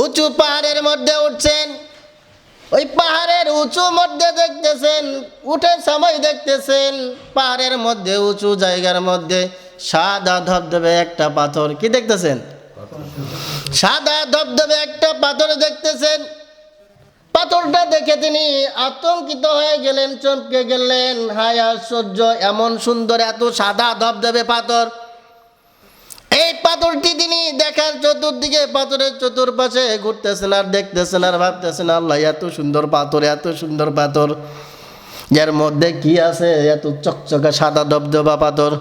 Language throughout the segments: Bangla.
উঁচু পাহাড়ের মধ্যে উঠছেন। ওই পাহাড়ের উঁচু মধ্যে দেখতেছেন, উঠে সময় দেখতেছেন পাহাড়ের মধ্যে উঁচু জায়গার মধ্যে সাদা ধবধবে একটা পাথর। কি দেখতেছেন? সাদা ধবধবে একটা পাথর দেখতেছেন। পাথরটা দেখে তিনি আতঙ্কিত হয়ে গেলেন, চমকে গেলেন। হায় আশ্চর্য, এমন সুন্দর এত সাদা ধবধবে পাথর। এই পাথরটি তিনি দেখার চতুর্দিকে, পাথরের চতুর্পাশে ঘুরতেছেন আর দেখতেছেন আর ভাবতেছেন, আল্লাহ এত সুন্দর পাথর, এত সুন্দর পাথর, যার মধ্যে কি আছে এত চকচকা সাদা ধবধবা পাথর।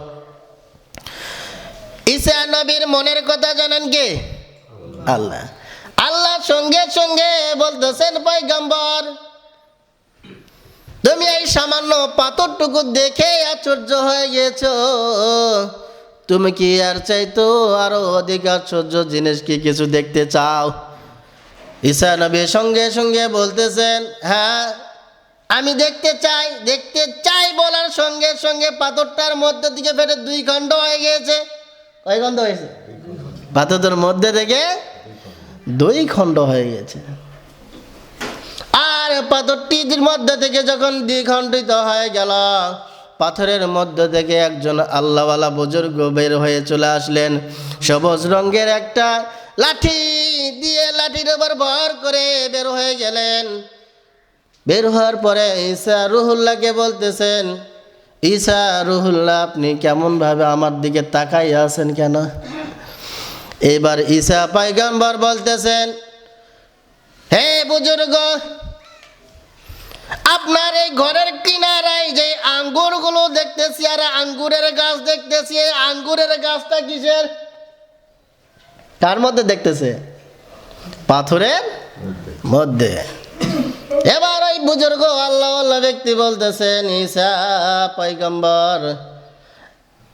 ঈসা নবীর মনের কথা জানেন কে? আল্লাহ। আল্লাহ সঙ্গে সঙ্গে বলতেছেন, পয়গম্বর তুমি এই সামান্য পাথরটুকু দেখে আশ্চর্য হয়ে গেছো, তুমি কি আর চাইতো আরো অধিক আশ্চর্য জিনিস কি কিছু দেখতে চাও? ঈসা নবী সঙ্গে সঙ্গে বলতেছেন, হ্যাঁ আমি দেখতে চাই বলার সঙ্গে সঙ্গে পাথরটার মধ্যে থেকে ফেটে দুই খণ্ড হয়ে গিয়েছে। কয় খণ্ড হয়েছে? পাথরের মধ্যে থেকে দুই খণ্ড হয়ে গেছে। আর পাথরটির মধ্যে থেকে যখন দ্বিখণ্ডিত হয়ে গেল, পাথরের মধ্যে থেকে একজন আল্লাহওয়ালা বুজুর্গ বের হয়ে চলে আসলেন। সবুজ রঙের একটা লাঠি দিয়ে লাঠির উপর ভর করে বের হয়ে গেলেন। বের হওয়ার পরে ঈসা রুহুল্লাহকে বলতেছেন, ঈসা রুহুল্লাহ আপনি কেমনভাবে আমার দিকে তাকাই আছেন কেন? এবার ঈসা পয়গম্বর বলতেছেন, হে বুজুর্গ, আপনার এই ঘরের কিনারায় যে আঙ্গুরগুলো দেখতেছি আর আঙ্গুরের গাছ দেখতেছি, এই আঙ্গুরের গাছটা কিসের? তার মধ্যে দেখতেছে পাথরের মধ্যে। এবার ওই বুজুর্গ আল্লাহওয়ালা ব্যক্তি বলতেছেন, ঈসা পয়গম্বর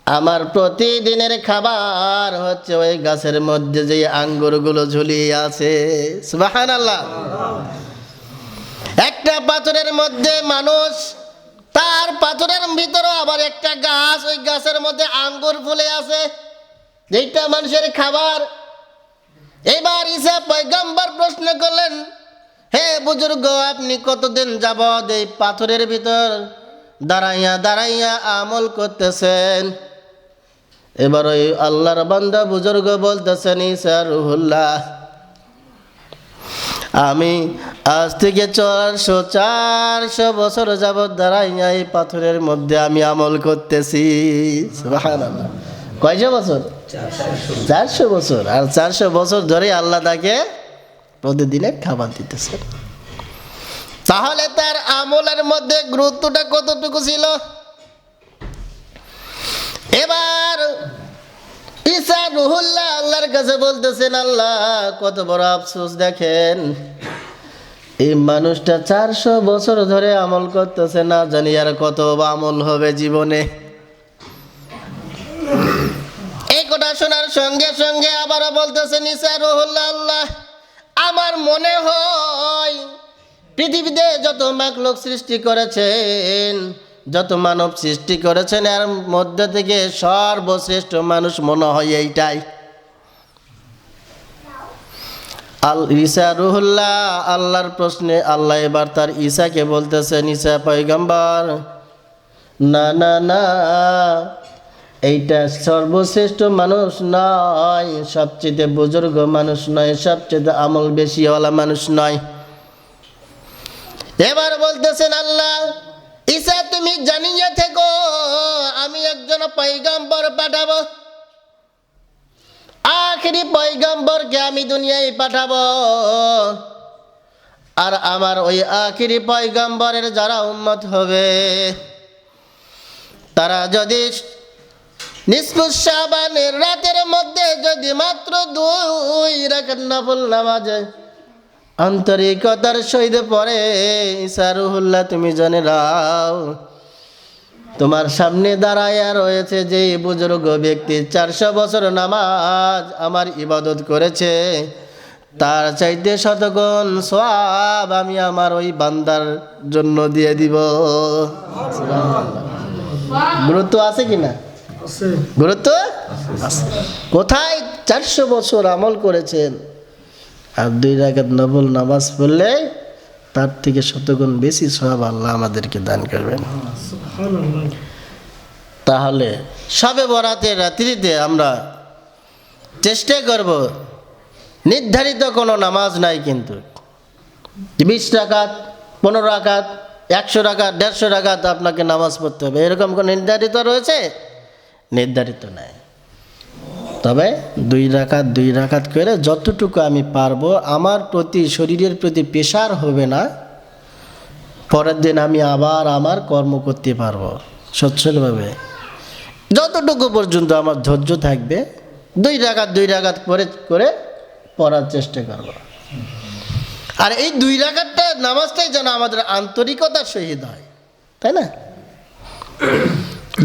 আমার প্রতিদিনের খাবার হচ্ছে ওই গাছের মধ্যে যে আঙ্গুরগুলো ঝুলিয়ে আছে। সুবহানাল্লাহ। একটা পাথরের মধ্যে মানুষ, তার পাথরের ভিতরে আবার একটা গাছ, ওই গাছের মধ্যে আঙ্গুর ফুলে আছে, যেটা মানুষের খাবার। এবার ঈসা পয়গম্বর প্রশ্ন করলেন, হে বুজুর্গ আপনি কতদিন যাবত এই পাথরের ভিতর দাঁড়াইয়া দাঁড়াইয়া আমল করতেছেন? এবার ওই আল্লাহর বান্দা বুজুর্গ বলতেছেন, ঈসা রুহুল্লাহ আমি আজ থেকে 400 বছর যাবত দাঁড়াইয়া এই পাথরের মধ্যে আমি আমল করতেছি। সুবহানাল্লাহ। কয়শো বছর? 400 বছর। আর 400 বছর ধরে আল্লাহ তাকে প্রতিদিনে খাবার দিতেছে। তাহলে তার আমলের মধ্যে গুরুত্বটা কতটুকু ছিল? এবার ঈসা রুহুল্লাহ আল্লাহর কাছে বলতেছেন, আল্লাহ কত বড় আফসোস, দেখেন এই মানুষটা 400 বছর ধরে আমল করতেছে, না জানি আর কত আমল হবে জীবনে। এই কথা শোনার সঙ্গে সঙ্গে আবারও বলতেছেন ঈসা রুহুল্লাহ, আল্লাহ আমার মনে হয় পৃথিবীতে যত মাখলুক সৃষ্টি করেছেন, যত মানব সৃষ্টি করেছেন, এর মধ্যে থেকে সর্বশ্রেষ্ঠ মানুষ মনে হয় এইটাই। ঈসা রুহুল্লাহ আল্লাহর প্রশ্নে আল্লাহ এবার তার ঈসাকে বলতেছেন, ঈসা পয়গম্বর না না না, এইটা সর্বশ্রেষ্ঠ মানুষ নয়, সবচেয়ে বুজুর্গ মানুষ নয়, সবচেয়ে আমল বেশিওয়ালা মানুষ নয়। এবার বলতেছেন, আল্লাহ ঈসা তুমি জানিয়ে থেকো আমি একজন পয়গম্বর পাঠাবো, আখেরি পয়গম্বরকে আমি দুনিয়ায় পাঠাবো। আর আমার ওই আখেরি পয়গম্বরের যারা উম্মত হবে, তারা যদি নিসফুস শাবানের রাতের মধ্যে যদি মাত্র 2 রাকাত নফল নামাজে আন্তরিকতার সহিত পড়ে, ঈসা রুহুল্লাহ তুমি জেনে নাও তোমার সামনে দাঁড়ায়া রয়েছে যে বুজুর্গ ব্যক্তি 400 বছর নামাজ আমার ইবাদত করেছে, তার চাইতে শতগুণ সওয়াব আমি আমার ওই বান্দার জন্য দিয়ে দিব। গুরুত্ব আছে কিনা? গুরুত্ব আছে। কোথায় 400 বছর আমল করেছেন, আর 2 রাকাত নফল নামাজ পড়লে তার থেকে শতগুণ বেশি সওয়াব আল্লাহ আমাদেরকে দান করবেন। তাহলে শবে বরাতের রাত্রিতে আমরা চেষ্টা করব, নির্ধারিত কোনো নামাজ নাই কিন্তু 20 রাকাত 15 রাকাত 100 রাকাত 150 রাকাত আপনাকে নামাজ পড়তে হবে এরকম কোনো নির্ধারিত রয়েছে? নির্ধারিত নাই। তবে 2 রাকাত করে যতটুকু আমি পারবো, আমার প্রতি শরীরের প্রতি প্রেশার হবে না, পরের দিন আমি আবার আমার কর্ম করতে পারবো সচ্ছলভাবে। যতটুকু পর্যন্ত আমার ধৈর্য থাকবে 2 রাকাত করে পড়ার চেষ্টা করব। আর এই 2 রাকাতটা নামাজটাই যেন আমাদের আন্তরিকতার সহিত হয়, তাই না?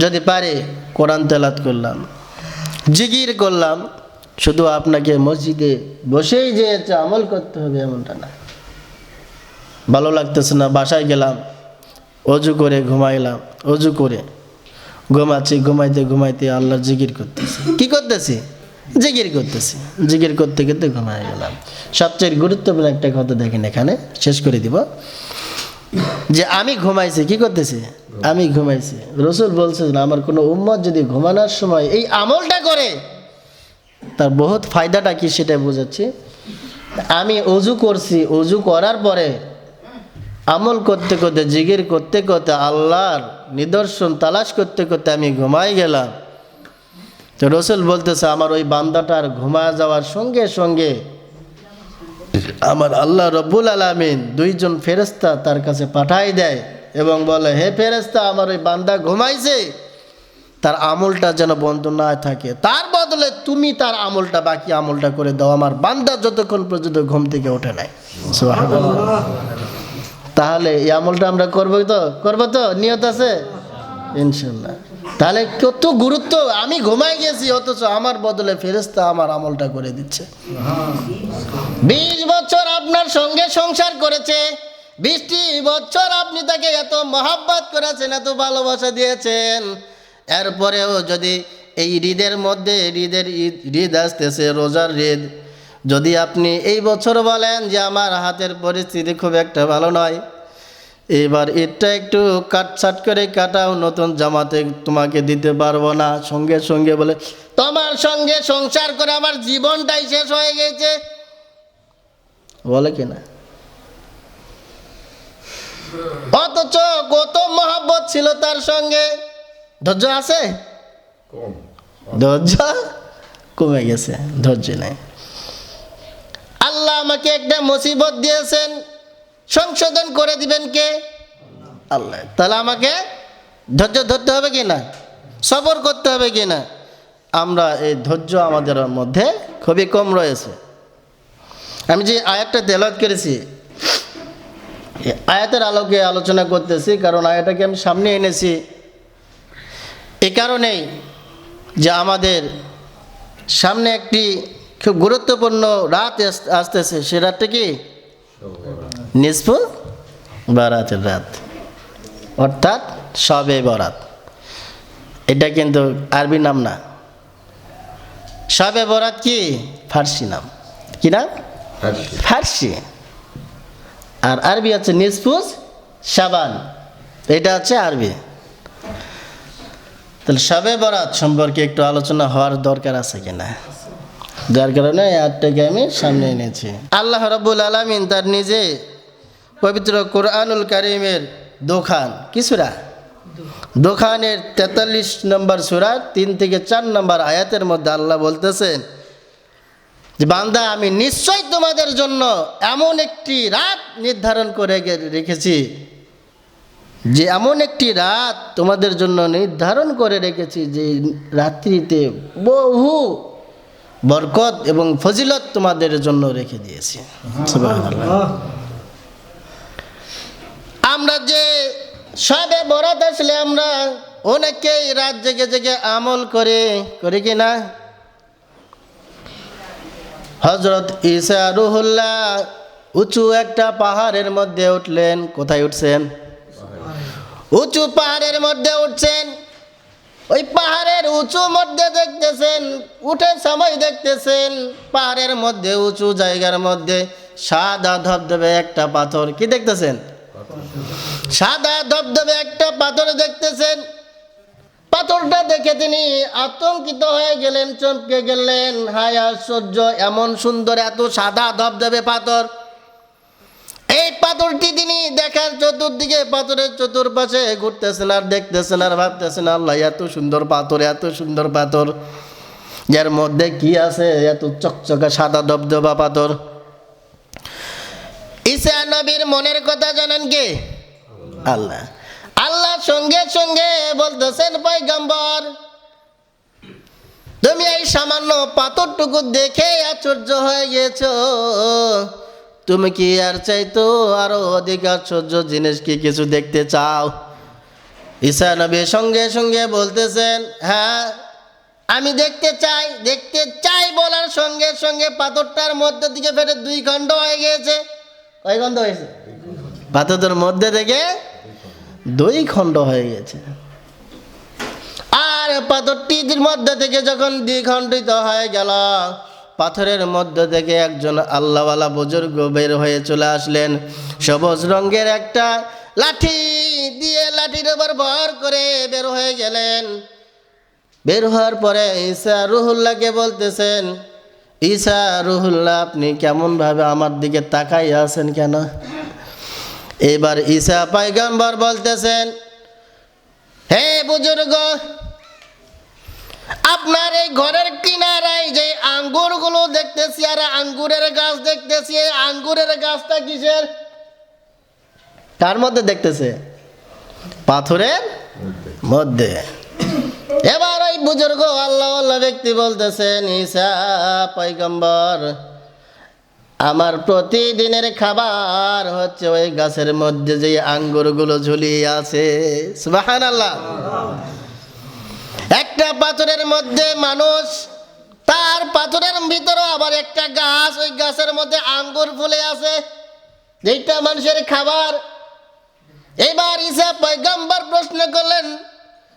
যদি পারে কোরআন তেলাওয়াত করলাম, জিকির করলাম, শুধু আপনাকে মসজিদে বসেই যে আমল করতে হবে এমনটা না। ভালো লাগতেছে না, বাসায় গেলাম, অজু করে ঘুমাইলাম, অজু করে ঘুমাইতে আল্লাহর জিকির করতেছি। কি করতেছি? জিকির করতেছি। জিকির করতে করতে ঘুমাই গেলাম। সবচেয়ে গুরুত্বপূর্ণ একটা কথা দেখেন, এখানে শেষ করে দিব, যে আমি ঘুমাইছি। কি করতেছি? আমি ঘুমাইছি। রাসূল বলছেন আমার কোনো উম্মত যদি ঘুমানোর সময় এই আমলটা করে তার বহুত ফায়দাটা কি সেটা বোঝাচ্ছি। আমি অজু করছি, অজু করার পরে আমল করতে করতে, জিকির করতে করতে, আল্লাহর নিদর্শন তালাশ করতে করতে আমি ঘুমাই গেলাম। তো রাসূল বলতেছে আমার ওই বান্দাটার ঘুমায় যাওয়ার সঙ্গে সঙ্গে আমার আল্লাহ রব্বুল আলামিন 2 জন ফেরেশতা তার কাছে পাঠাই দেয় এবং বলে, হে ফেরেশতা, আমার ওই বান্দা ঘুমাইছে, তার আমলটা যেন বন্ধ না থাকে, তার বদলে তুমি তার আমলটা, বাকি আমলটা করে দাও, আমার বান্দা যতক্ষণ পর্যন্ত ঘুম থেকে ওঠে নাই। সুবহানাল্লাহ। তাহলে এই আমলটা আমরা করবো তো নিয়ত আছে ইনশাআল্লাহ। তাহলে কত গুরুত্ব, আমি ঘুমাই গেছি অথচ আমার বদলে ফেরেশতা আমার আমলটা করে দিচ্ছে। 20 বছর আপনার সঙ্গে সংসার করেছে, 20টি বছর আপনি তাকে এত মহব্বত করেছেন, এত ভালোবাসা দিয়েছেন, এরপরেও যদি এই ঈদের মধ্যে, ঈদ আসতেছে, রোজার ঈদ, যদি আপনি এই বছর বলেন যে আমার হাতের পরিস্থিতি খুব একটা ভালো নয়, এবার ঈদটা একটু কাটছাট করে কাটাও, নতুন জামাতে তোমাকে দিতে পারবো না, সঙ্গে সঙ্গে বলে তোমার সঙ্গে সংসার করে আমার জীবনটাই শেষ হয়ে গেছে, বলে কিনা? অথচ কত মহব্বত ছিল তার সঙ্গে। ধৈর্য আছে? ধৈর্য কমে গেছে, ধৈর্য নাই। আল্লাহ আমাকে একটা মুসিবত দিয়েছেন, সংশোধন করে দিবেন কে? আল্লাহ। তাহলে আমাকে ধৈর্য ধরতে হবে কি না? সবর করতে হবে কি না? আমরা এই ধৈর্য আমাদের মধ্যে খুবই কম রয়েছে। আমি যে আয়াতটা তেলাওয়াত করেছি, আয়াতের আলোকে আলোচনা করতেছি, কারণ আয়াতটাকে আমি সামনে এনেছি এই কারণেই যে আমাদের সামনে একটি খুব গুরুত্বপূর্ণ রাত আসতেছে। সে রাতটা কি? নিসফু বারাতের রাত, অর্থাৎ শবে বরাত। এটা কিন্তু আরবি নাম না। শবে বরাত কি? ফার্সি নাম। কি নাম? ফার্সি। আর আরবি হচ্ছে নিসফুস শাবান, এটা হচ্ছে আরবি। তাহলে শবে বরাত সম্পর্কে একটু আলোচনা হওয়ার দরকার আছে কিনা, যার কারণে এই আয়াতটাকে আমি সামনে এনেছি। আল্লাহ রাব্বুল আলামিন তার নিজে পবিত্র কোরআনুল কারীমের দোকান, কি সূরা? দোকানের 43 নম্বর সূরা 3 থেকে 4 নম্বর আয়াতের মধ্যে আল্লাহ বলতেছেন যে বান্দা, আমি নিশ্চয় তোমাদের জন্য এমন একটি রাত নির্ধারণ করে রেখেছি, যে এমন একটি রাত তোমাদের জন্য নির্ধারণ করে রেখেছি, যে রাত্রিতে বহু বরকত এবং ফজিলত তোমাদের জন্য রেখে দিয়েছি। সুবহানাল্লাহ। আমরা যে শবে বরাত আসলে আমরা অনেকেই রাত জেগে জেগে আমল করে কিনা? হযরত ঈসা রুহুল্লাহ উঁচু একটা পাহাড়ের মধ্যে উঠলেন। কোথায় উঠছেন? উঁচু পাহাড়ের মধ্যে উঠছেন। ওই পাহাড়ের উঁচু মধ্যে দেখতেছেন, উঠে সময় দেখতেছেন পাহাড়ের মধ্যে উঁচু জায়গার মধ্যে সাদা ধবধবে একটা পাথর। কি দেখতেছেন? সাদা ধবধবে একটা পাথর দেখতেছেন। পাথরটা দেখে তিনি আতঙ্কিত হয়ে গেলেন, চমকে গেলেন। হায় আশ্চর্য, এমন সুন্দর এত সাদা ধবধবে পাথর। এই পাথরটি তিনি দেখার চতুর্দিকে, পাথরের চতুর্পাশে ঘুরতেছেন আর দেখতেছেন আর ভাবতেছেন, আল্লাহ এত সুন্দর পাথর, এত সুন্দর পাথর, এর মধ্যে কি আছে? এত চকচকা সাদা ধবধবা পাথর। ঈসা নবীর মনের কথা জানেন কে? আল্লাহ। আল্লাহ সঙ্গে সঙ্গে বলতেছেন, পয়গম্বর তুমি এই সামান্য পাথরটুকু দেখে আশ্চর্য হয়ে গেছো, তুমি কি আর চাইতো আরো অধিক আশ্চর্য জিনিস কি কিছু দেখতে চাও? ঈসা নবী সঙ্গে সঙ্গে বলতেছেন, হ্যাঁ আমি দেখতে চাই বলার সঙ্গে সঙ্গে পাথরটার মধ্যে দিকে ফেটে দুই খণ্ড হয়ে গিয়েছে। কয় খণ্ড হয়েছে? পাথরের মধ্যে থেকে দুই খণ্ড হয়ে গেছে। আর পাথরটির মধ্যে থেকে যখন দ্বিখণ্ডিত হয়ে গেল, পাথরের মধ্যে থেকে একজন আল্লাহওয়ালা বুজুর্গ বের হয়ে চলে আসলেন। সবুজ রঙের একটা লাঠি দিয়ে লাঠির উপর ভর করে বের হয়ে গেলেন। বের হওয়ার পরে ঈসা রুহুল্লাহকে বলতেছেন, ঈসা রুহুল্লাহ আপনি কেমনভাবে আমার দিকে তাকাই আছেন কেন? এবার ঈসা পয়গম্বর বলতেছেন, হে বুজুর্গ, আপনার এই ঘরের কিনারায় যে আঙ্গুরগুলো দেখতেছি আর আঙ্গুরের গাছ দেখতেছি, এই আঙ্গুরের গাছটা কিসের? কার মধ্যে দেখতেছে? পাথরের মধ্যে। এবার ওই বুজুর্গ আল্লাহ ব্যক্তি বলতেছেন, ঈসা পয়গম্বর আমার প্রতিদিনের খাবার হচ্ছে ওই গাছের মধ্যে যে আঙ্গুরগুলো ঝুলিয়ে আছে। সুবহানাল্লাহ। একটা পাথরের মধ্যে মানুষ, তার পাথরের ভিতরে আবার একটা গাছ, ওই গাছের মধ্যে আঙ্গুর ফুলে আছে, যেটা মানুষের খাবার। এবার ঈসা পয়গম্বর প্রশ্ন করলেন,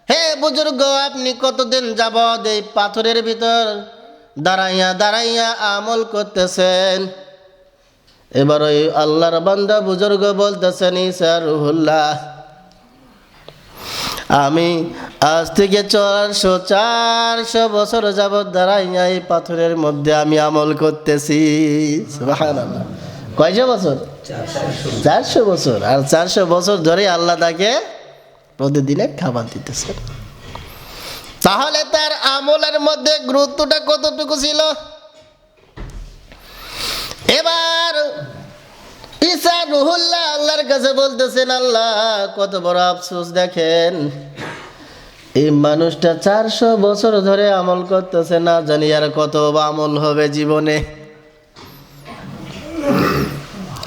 হে বুজুর্গ আপনি কতদিন যাবত এই পাথরের ভিতর দাঁড়াইয়া দাঁড়াইয়া আমল করতেছেন? এবার ওই আল্লাহর বান্দা বুজুর্গ বলতেছেন, ঈসা রুহুল্লাহ আমি আজ থেকে 400 বছর যাবত দাঁড়াইয়া এই পাথরের মধ্যে আমি আমল করতেছি। সুবহানাল্লাহ। কয়শো বছর? 400 বছর। আর 400 বছর ধরে আল্লাহ তাকে প্রতিদিনে খাবার দিতেছে। তাহলে তার আমলের মধ্যে গুরুত্বটা কতটুকু ছিল? এবার ঈসা রুহুল্লাহ আল্লাহর কাছে বলতেছেন, আল্লাহ কত বড় আফসোস, দেখেন এই মানুষটা 400 বছর ধরে আমল করতেছে, না জানি আর কত আমল হবে জীবনে।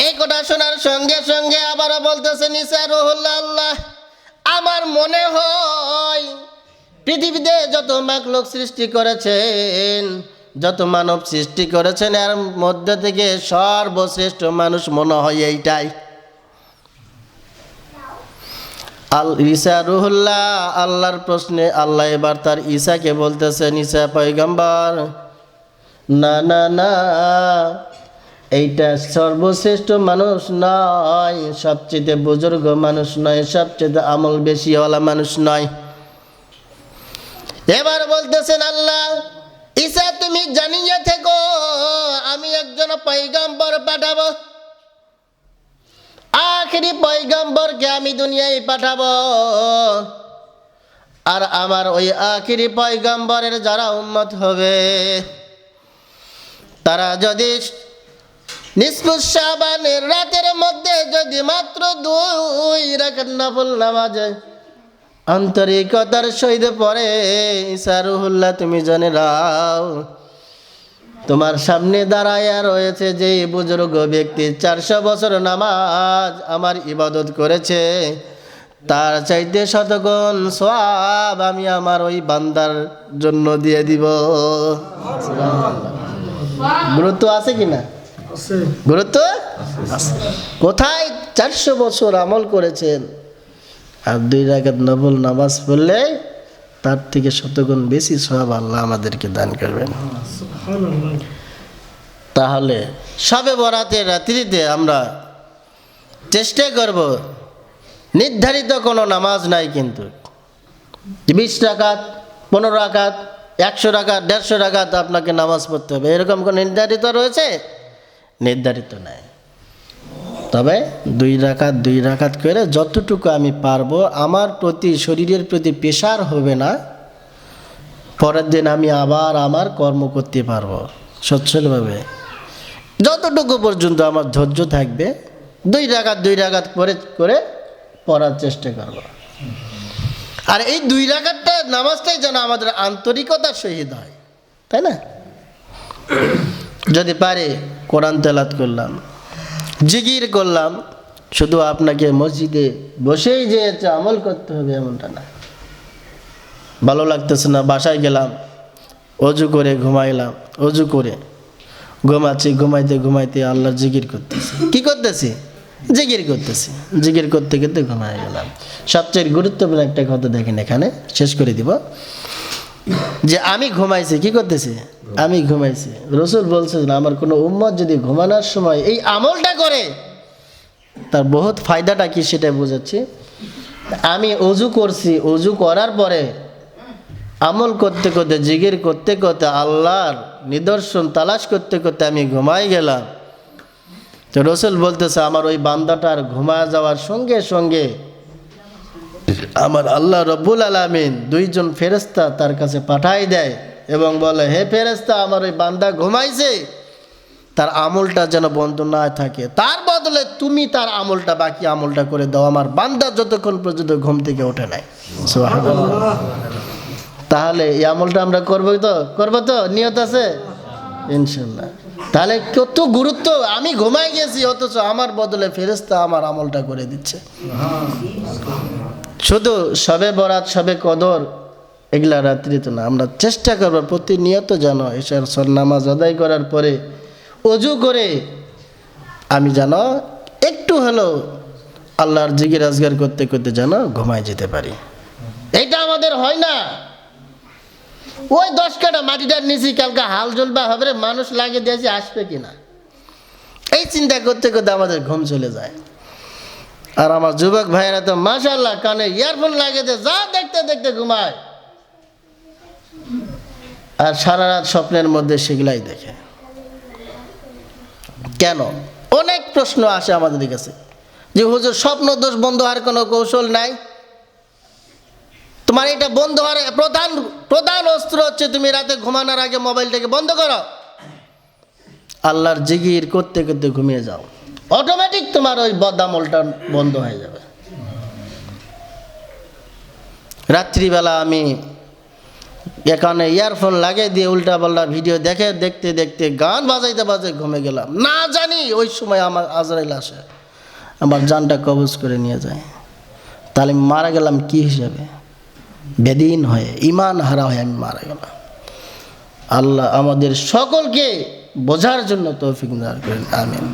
এই কথা শোনার সঙ্গে সঙ্গে আবারও বলতেছেন ঈসা রুহুল্লাহ, আল্লাহ আমার মনে হয় পৃথিবীতে যত মাখলুক সৃষ্টি করেছেন, যত মানব সৃষ্টি করেছেন, এর মধ্যে থেকে সর্বশ্রেষ্ঠ মানুষ মনে হয় এইটাই। ঈসা রুহুল্লাহ আল্লাহর প্রশ্নে আল্লাহ এবার তার ঈসাকে বলতেছেন, ঈসা পয়গম্বর না না না, এইটা সর্বশ্রেষ্ঠ মানুষ নয়, সবচেয়ে বুজুর্গ মানুষ নয়, সবচেয়ে আমল বেশিওয়ালা মানুষ নয়। এবার বলতেছেন, আল্লাহ ঈসা তুমি জানিয়ে থেকো আমি একজন পয়গম্বর পাঠাবো, আখেরি পয়গম্বরকে আমি দুনিয়ায় পাঠাবো। আর আমার ওই আখেরি পয়গম্বরের যারা উম্মত হবে, তারা যদি নিসফু শাবানের রাতের মধ্যে যদি মাত্র 2 রাকাত নফল নামাজে আন্তরিকতার সহিত পড়ে, ঈসা রুহুল্লাহ তুমি জেনে নাও তোমার সামনে দাঁড়ায়া রয়েছে যে বুজুর্গ ব্যক্তি 400 বছর নামাজ আমার ইবাদত করেছে, তার চাইতে শতগুণ সওয়াব আমি আমার ওই বান্দার জন্য দিয়ে দিব। গুরুত্ব আছে কিনা? গুরুত্ব আছে। কোথায়? 400 বছর আমল করেছেন আর 2 রাকাত নফল নামাজ পড়লে তার থেকে শতগুণ বেশি সওয়াব আল্লাহ আমাদেরকে দান করবেন। তাহলে শবে বরাতের রাত্রিতে আমরা চেষ্টা করব, নির্ধারিত কোনো নামাজ নাই কিন্তু 20 রাকাত 15 রাকাত 100 রাকাত 150 রাকাত আপনাকে নামাজ পড়তে হবে, এরকম কোনো নির্ধারিত রয়েছে? নির্ধারিত নাই। তবে 2 রাকাত করে যতটুকু আমি পারবো, আমার প্রতি শরীরের প্রতি প্রেশার হবে না, পরের দিন আমি আবার আমার কর্ম করতে পারবো সচ্ছলভাবে। যতটুকু পর্যন্ত আমার ধৈর্য থাকবে 2 রাকাত করে পড়ার চেষ্টা করব। আর এই 2 রাকাতটা নামাজটাই যেন আমাদের আন্তরিকতার সহিত হয়, তাই না? যদি পারে কোরআন তেলাওয়াত করলাম, জিকির করলাম, শুধু আপনাকে মসজিদে বসেই যে আমল করতে হবে এমনটা না। ভালো লাগতেছে না, বাসায় গেলাম, অজু করে ঘুমাইলাম, অজু করে ঘুমাচ্ছি, ঘুমাইতে আল্লাহর জিকির করতেছি। কি করতেছি? জিকির করতেছি। জিকির করতে করতে ঘুমায় গেলাম। সবচেয়ে গুরুত্বপূর্ণ একটা কথা দেখেন, এখানে শেষ করে দিব, যে আমি ঘুমাইছি, কি করতেছি? আমি ঘুমাইছি। রাসূল বলছেন আমার কোনো উম্মত যদি ঘুমানোর সময় এই আমলটা করে, তার বহুত ফায়দাটা কি সেটা বোঝাচ্ছি। আমি অজু করছি, অজু করার পরে আমল করতে করতে, জিকির করতে করতে, আল্লাহর নিদর্শন তালাশ করতে করতে আমি ঘুমাই গেলাম, তো রাসূল বলতেছে আমার ওই বান্দাটার ঘুমা যাওয়ার সঙ্গে সঙ্গে আমার আল্লাহ রব্বুল আলামিন 2 জন ফেরেশতা তার কাছে পাঠাই দেয় এবং বলে, হে ফেরেশতা, আমার ওই বান্দা ঘুমাইছে, তার আমলটা যেন বন্ধ না থাকে, তার বদলে তুমি তার আমলটা, বাকি আমলটা করে দাও, আমার বান্দা যতক্ষণ পর্যন্ত ঘুম থেকে ওঠে নাই। সুবহানাল্লাহ। তাহলে এই আমলটা আমরা করবো তো নিয়ত আছে ইনশাআল্লাহ। তাহলে কত গুরুত্ব, আমি ঘুমাই গেছি অথচ আমার বদলে ফেরেশতা আমার আমলটা করে দিচ্ছে। শুধু শবে বরাত, শবে কদর এগুলা রাত্রিতে না, আমরা চেষ্টা করবো প্রতিনিয়ত যেন এশার নামাজ আদায় করার পরে অজু করে আমি যেন একটু হলেও আল্লাহর জিকির আজগার করতে করতে যেন ঘুমায় যেতে পারি। এটা আমাদের হয় না। ওই 10 কাঠা মাটিটার নিচে কালকে হাল জ্বলবা হবে রে, মানুষ লাগিয়ে দিয়েছে, আসবে কিনা, এই চিন্তা করতে করতে আমাদের ঘুম চলে যায়। আর আমার যুবক ভাইয়েরা তো মাশাআল্লাহ কানে ইয়ারফোন লাগিয়ে দেয়, যা দেখতে দেখতে ঘুমায়, আর সারা রাত স্বপ্নের মধ্যে সেগুলাই দেখে। কেন? অনেক প্রশ্ন আসে আমাদের কাছে যে হুজুর স্বপ্ন দোষ বন্ধ হওয়ার কোনো কৌশল নাই? তোমার এটা বন্ধ হওয়ার প্রধান অস্ত্র হচ্ছে তুমি রাতে ঘুমানোর আগে মোবাইলটাকে বন্ধ করো, আল্লাহর জিকির করতে করতে ঘুমিয়ে যাও, অটোমেটিক তোমার ওই বদামলটা বন্ধ হয়ে যাবে। রাত্রিবেলা আমি এখানে ইয়ারফোন লাগিয়ে দিয়ে উল্টা পাল্টা ভিডিও দেখতে দেখতে গান বাজাইতে ঘুমে গেলাম, না জানি ওই সময় আমার আজরাইল আসে, আমার জানটা কবজ করে নিয়ে যায়। তাহলে মারা গেলাম কি হিসাবে? বেদিন হয়ে, ঈমান হারা হয়ে আমি মারা গেলাম। আল্লাহ আমাদের সকলকে বোঝার জন্য তৌফিক দান করেন, আমিন।